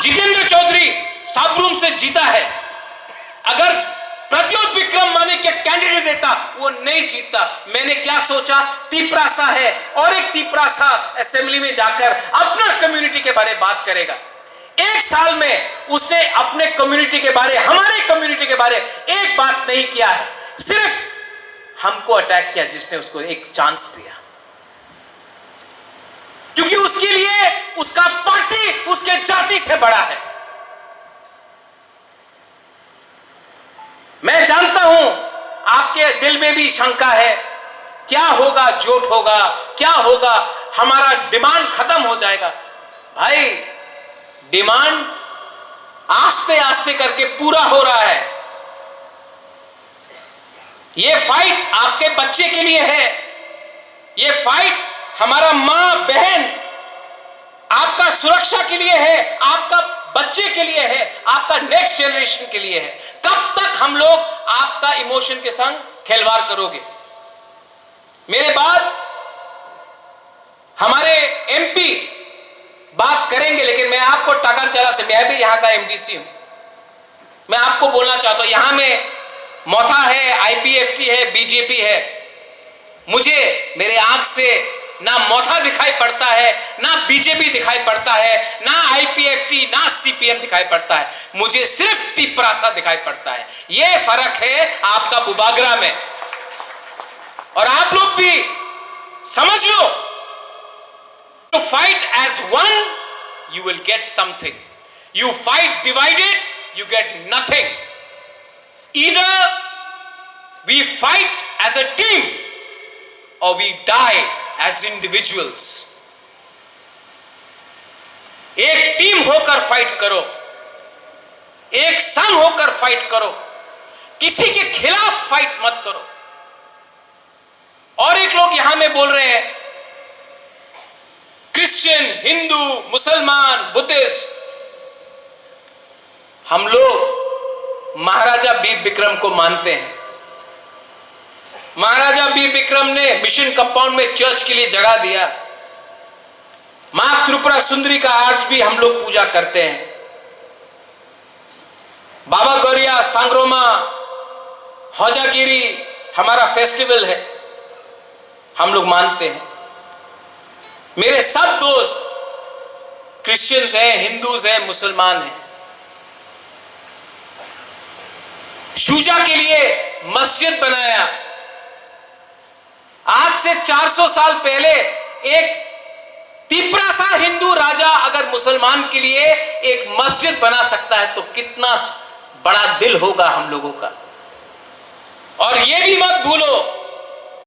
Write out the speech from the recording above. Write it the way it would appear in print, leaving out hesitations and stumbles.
जितेंद्र चौधरी साबरूम से जीता है, अगर प्रद्योत विक्रम मानिक कैंडिडेट देता वो नहीं जीतता। मैंने क्या सोचा, तिपरासा है और एक तिपरासा असेंबली में जाकर अपना कम्युनिटी के बारे में बात करेगा। एक साल में उसने अपने कम्युनिटी के बारे, हमारे कम्युनिटी के बारे एक बात नहीं किया है, सिर्फ हमको अटैक किया जिसने उसको एक चांस दिया, क्योंकि उसके लिए उसका पार्टी उसके जाति से बड़ा है। मैं जानता हूं आपके दिल में भी शंका है, क्या होगा, जोट होगा, क्या होगा, हमारा डिमांड खत्म हो जाएगा। भाई डिमांड आस्ते आस्ते करके पूरा हो रहा है। यह फाइट आपके बच्चे के लिए है, यह फाइट हमारा मां बहन आपका सुरक्षा के लिए है, आपका बच्चे के लिए है, आपका नेक्स्ट जनरेशन के लिए है। कब तक हम लोग आपका इमोशन के संग खिलवाड़ करोगे? मेरे बाद हमारे एमपी बात करेंगे, लेकिन मैं आपको टाकरचला से, मैं भी यहां का एमडीसी हूं, मैं आपको बोलना चाहता हूं, यहां में मोथा है, आईपीएफटी है, बीजेपी है। मुझे मेरे आंख से ना मोथा दिखाई पड़ता है, ना बीजेपी दिखाई पड़ता है, ना आईपीएफटी, ना सीपीएम दिखाई पड़ता है, मुझे सिर्फ तिपरासा दिखाई पड़ता है। यह फर्क है आपका बुबागरा में। और आप लोग भी समझ लो, to fight as one you will get something, you fight divided you get nothing. Either we fight as a team or we die as individuals. एक टीम होकर फाइट करो, एक संग होकर फाइट करो, किसी के खिलाफ फाइट मत करो। और एक लोग यहां में बोल रहे हैं क्रिश्चियन, हिंदू, मुसलमान, बुद्धिस्ट। हम लोग महाराजा वीर विक्रम को मानते हैं। महाराजा वीर विक्रम ने मिशन कंपाउंड में चर्च के लिए जगह दिया। मां त्रिपुरा सुंदरी का आज भी हम लोग पूजा करते हैं। बाबा गौरिया, सांग्रोमा, हौजागिरी हमारा फेस्टिवल है, हम लोग मानते हैं। मेरे सब दोस्त क्रिश्चियंस हैं, हिंदूज हैं, मुसलमान हैं। शूजा के लिए मस्जिद बनाया। आज से 400 साल पहले एक तिपरासा हिंदू राजा अगर मुसलमान के लिए एक मस्जिद बना सकता है तो कितना बड़ा दिल होगा हम लोगों का। और यह भी मत भूलो